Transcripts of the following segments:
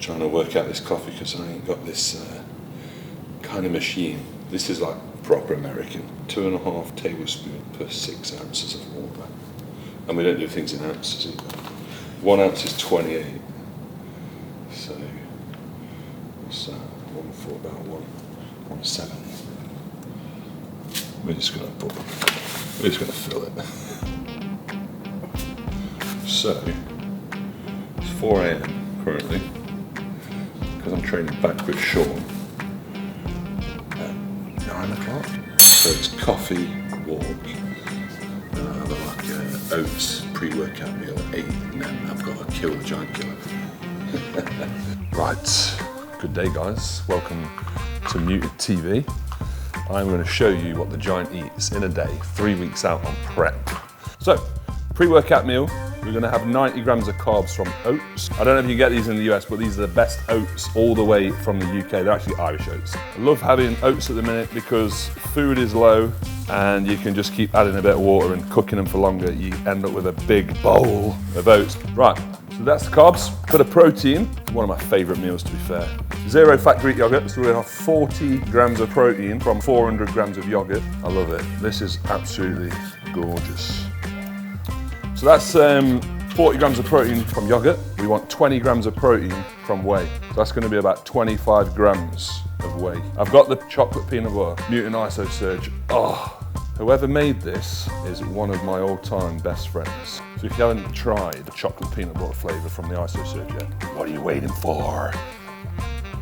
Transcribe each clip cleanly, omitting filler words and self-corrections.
trying to work out this coffee because I ain't got this kind of machine. This is like proper American. 2.5 tablespoons per 6 ounces of water. And we don't do things in ounces either. 1 ounce is 28. So what's that? 1 for about 1.7. We're just gonna fill it. So it's 4 AM currently, because I'm training back with Sean at 9 o'clock. So it's coffee, walk, and I have like a oats pre-workout meal at 8, and then I've got to kill the giant killer. Right, good day guys, welcome to Mutant TV. I'm going to show you what the giant eats in a day, 3 weeks out on prep. So, pre-workout meal, we're going to have 90 grams of carbs from oats. I don't know if you get these in the US, but these are the best oats all the way from the UK. They're actually Irish oats. I love having oats at the minute because food is low and you can just keep adding a bit of water and cooking them for longer. You end up with a big bowl of oats. Right, so that's the carbs. Bit of protein, one of my favorite meals to be fair. 0 fat Greek yogurt, so we have 40 grams of protein from 400 grams of yogurt. I love it. This is absolutely gorgeous. So that's 40 grams of protein from yogurt. We want 20 grams of protein from whey. So that's going to be about 25 grams of whey. I've got the chocolate peanut butter, Mutant Iso Surge. Oh, whoever made this is one of my all-time best friends. So if you haven't tried the chocolate peanut butter flavour from the Iso Surge yet, what are you waiting for?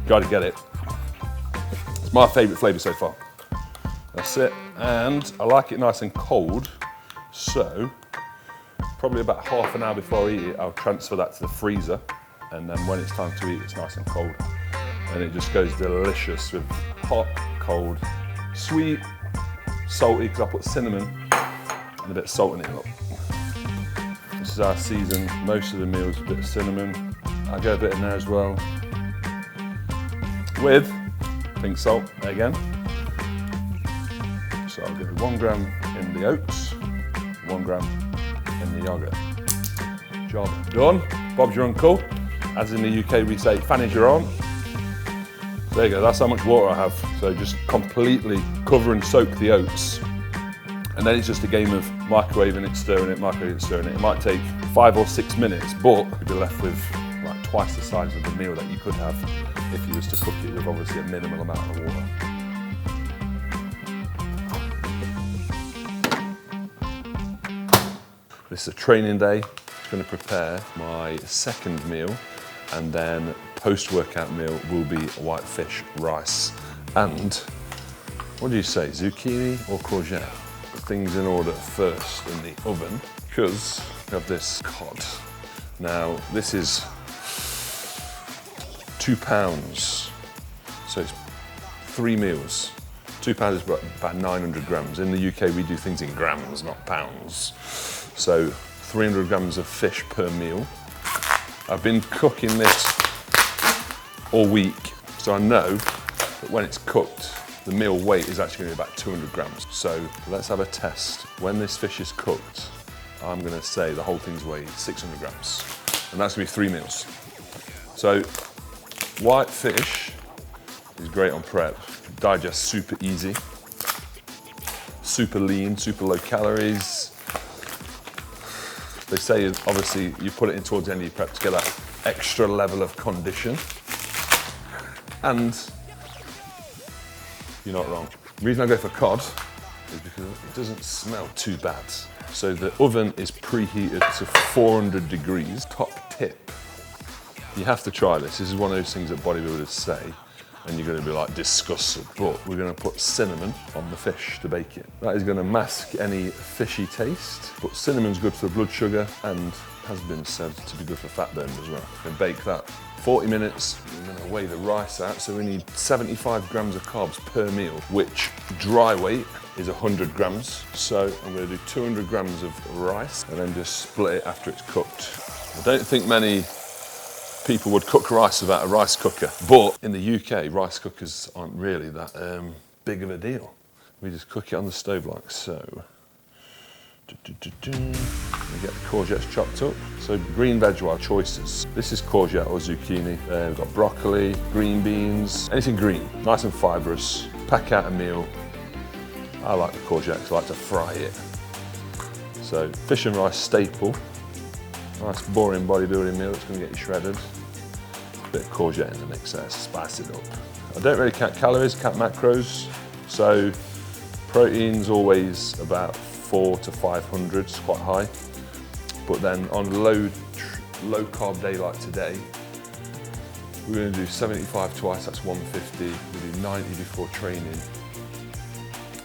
Gotta get it. It's my favourite flavour so far. That's it. And I like it nice and cold, so probably about half an hour before I eat it, I'll transfer that to the freezer, and then when it's time to eat, it's nice and cold. And it just goes delicious with hot, cold, sweet, salty, because I put cinnamon and a bit of salt in it. Look. This is our season, most of the meals, a bit of cinnamon. I go a bit in there as well. With pink salt again. So I'll give it 1 gram in the oats, 1 gram in the yogurt. Job done. Bob's your uncle. As in the UK we say, Fanny's your aunt. There you go, that's how much water I have. So just completely cover and soak the oats. And then it's just a game of microwaving it, stirring it, stirring it. It might take 5 or 6 minutes, but you'll be left with like twice the size of the meal that you could have if you was to cook it with obviously a minimal amount of water. This is a training day. I'm going to prepare my second meal, and then post-workout meal will be white fish, rice, and what do you say, zucchini or courgette? Put things in order first in the oven, because we have this cod. Now this is 2 pounds, so it's 3 meals. 2 pounds is about 900 grams. In the UK we do things in grams, not pounds. So 300 grams of fish per meal. I've been cooking this all week, so I know that when it's cooked, the meal weight is actually going to be about 200 grams. So let's have a test. When this fish is cooked, I'm going to say the whole thing's weighed 600 grams. And that's going to be 3 meals. So white fish is great on prep. Digests super easy, super lean, super low calories. They say obviously you put it in towards the end of your prep to get that extra level of condition. And you're not wrong. The reason I go for cod is because it doesn't smell too bad. So the oven is preheated to 400 degrees. Top tip, you have to try this. This is one of those things that bodybuilders say, and you're going to be like disgusted, but we're going to put cinnamon on the fish to bake it. That is going to mask any fishy taste, but cinnamon's good for blood sugar and has been said to be good for fat burning as well. And bake that 40 minutes. We're going to weigh the rice out, so we need 75 grams of carbs per meal, which dry weight is 100 grams. So I'm going to do 200 grams of rice and then just split it after it's cooked. I don't think many people would cook rice without a rice cooker, but in the UK, rice cookers aren't really that big of a deal. We just cook it on the stove like so. We get the courgettes chopped up. So green veg are our choices. This is courgette or zucchini. We've got broccoli, green beans, anything green, nice and fibrous. Pack out a meal. I like the courgette because I like to fry it. So fish and rice staple. Nice boring bodybuilding meal that's going to get you shredded. Bit of courgette in the mix there, spice it up. I don't really count calories, count macros. So protein's always about 400 to 500, it's quite high. But then on a low carb day like today, we're going to do 75 twice, that's 150. We do 90 before training.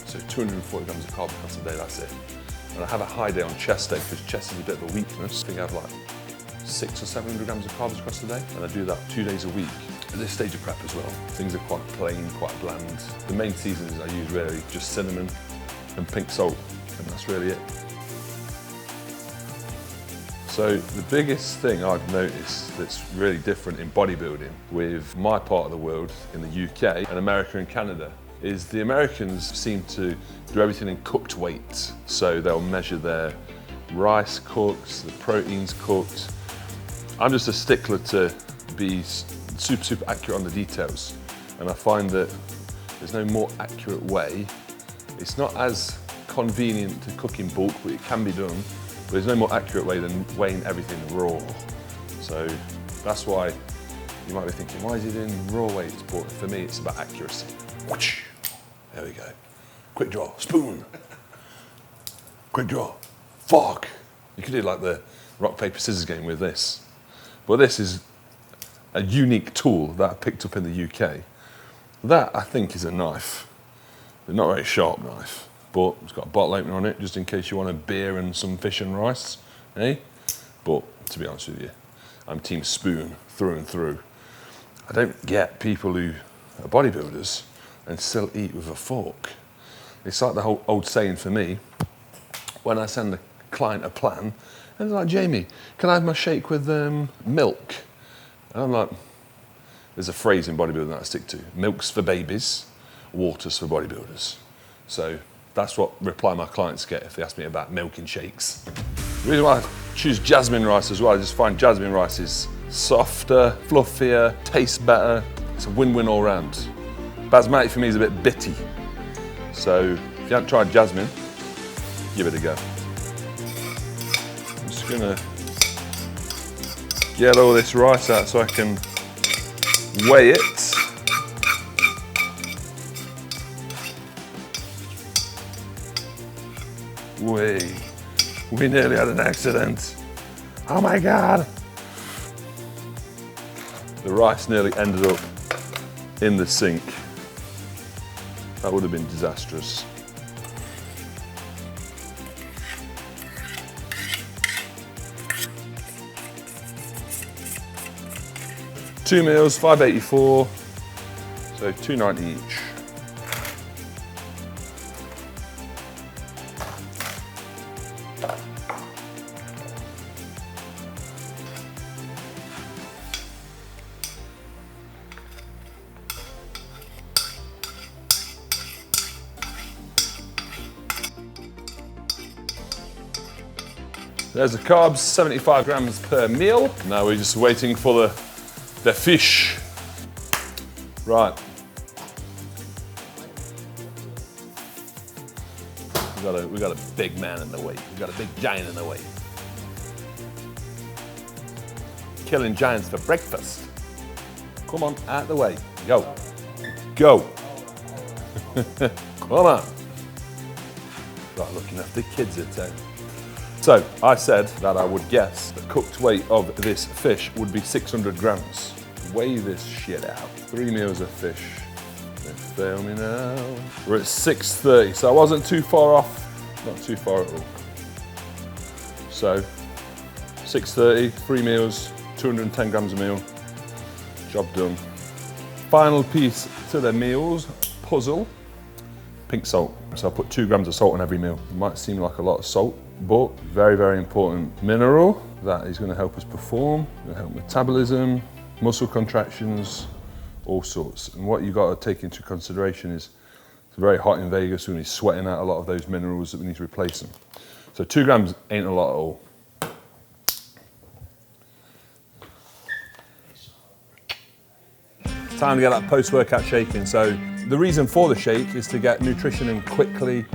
So 240 grams of carb across the day, that's it. And I have a high day on chest day because chest is a bit of a weakness. I think I have like 600 or 700 grams of carbs across the day. And I do that 2 days a week. At this stage of prep as well, things are quite plain, quite bland. The main seasonings I use really just cinnamon and pink salt, and that's really it. So the biggest thing I've noticed that's really different in bodybuilding with my part of the world in the UK and America and Canada is the Americans seem to do everything in cooked weight. So they'll measure their rice cooked, the proteins cooked. I'm just a stickler to be super accurate on the details. And I find that there's no more accurate way. It's not as convenient to cook in bulk, but it can be done. But there's no more accurate way than weighing everything raw. So that's why you might be thinking, why is he doing raw weights? But for me, it's about accuracy. Whoosh. There we go. Quick draw, spoon. Quick draw, fork. You could do like the rock, paper, scissors game with this. But this is a unique tool that I picked up in the UK. That, I think, is a knife. But not a very sharp knife, but it's got a bottle opener on it, just in case you want a beer and some fish and rice, eh? But, to be honest with you, I'm team spoon, through and through. I don't get people who are bodybuilders and still eat with a fork. It's like the whole old saying for me, when I send a client a plan, and they're like, Jamie, can I have my shake with milk? And I'm like, there's a phrase in bodybuilding that I stick to. Milk's for babies, water's for bodybuilders. So that's what reply my clients get if they ask me about milk and shakes. The reason why I choose jasmine rice as well, I just find jasmine rice is softer, fluffier, tastes better. It's a win-win all round. Basmati for me is a bit bitty. So if you haven't tried jasmine, give it a go. I'm just gonna get all this rice out so I can weigh it. We nearly had an accident. Oh my God. The rice nearly ended up in the sink. That would have been disastrous. Two meals, $5.84, so $2.90 each. There's the carbs, 75 grams per meal. Now we're just waiting for the fish. Right. We got a big man in the way. We got a big giant in the way. Killing giants for breakfast. Come on, out the way. Go. Go. Come on. Right, looking after the kids at home. So I said that I would guess the cooked weight of this fish would be 600 grams. Weigh this shit out. 3 meals of fish. Don't fail me now. We're at 630, so I wasn't too far off. Not too far at all. So 630, 3 meals, 210 grams a meal. Job done. Final piece to the meals puzzle. Pink salt. So I put 2 grams of salt on every meal. It might seem like a lot of salt, but very, very important mineral that is going to help us perform, going to help metabolism, muscle contractions, all sorts. And what you've got to take into consideration is it's very hot in Vegas, we're going to be sweating out a lot of those minerals that we need to replace them. So 2 grams ain't a lot at all. It's time to get that post-workout shake in. So the reason for the shake is to get nutrition in quickly,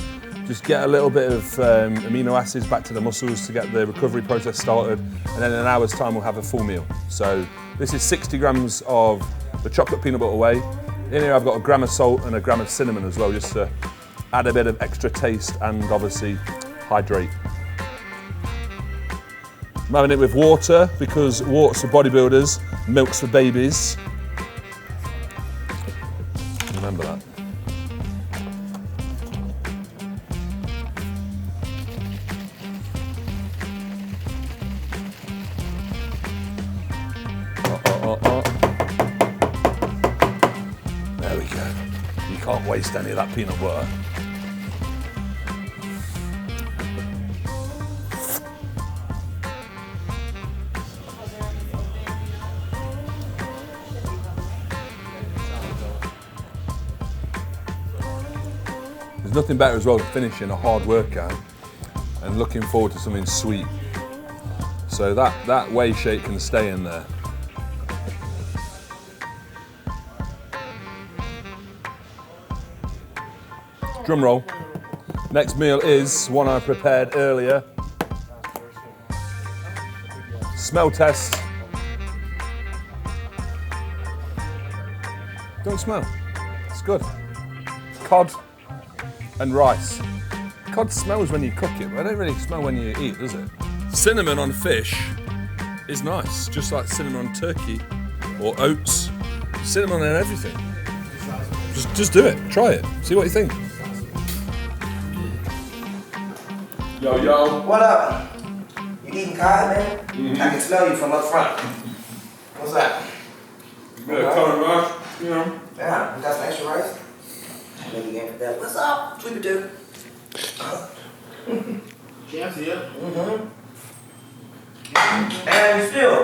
just get a little bit of amino acids back to the muscles to get the recovery process started, and then in an hour's time we'll have a full meal. So this is 60 grams of the chocolate peanut butter whey. In here I've got a gram of salt and a gram of cinnamon as well, just to add a bit of extra taste and obviously hydrate. I'm having it with water because water's for bodybuilders, milk's for babies. Remember that. There we go. You can't waste any of that peanut butter. There's nothing better as well than finishing a hard workout and looking forward to something sweet. So that whey shake can stay in there. Drum roll. Next meal is one I prepared earlier. Smell test. Don't smell. It's good. Cod and rice. Cod smells when you cook it, but I don't really smell when you eat, does it? Cinnamon on fish is nice, just like cinnamon on turkey or oats. Cinnamon on everything. Just do it. Try it. See what you think. Yo, yo. What up? You eating cod, man? Mm-hmm. I can smell you from up front. What's that? Yeah, cod rice, you know. Yeah, you got some extra rice? Maybe you for that. What's up, Sweet Potato? Chance here. Mm-hmm. And still,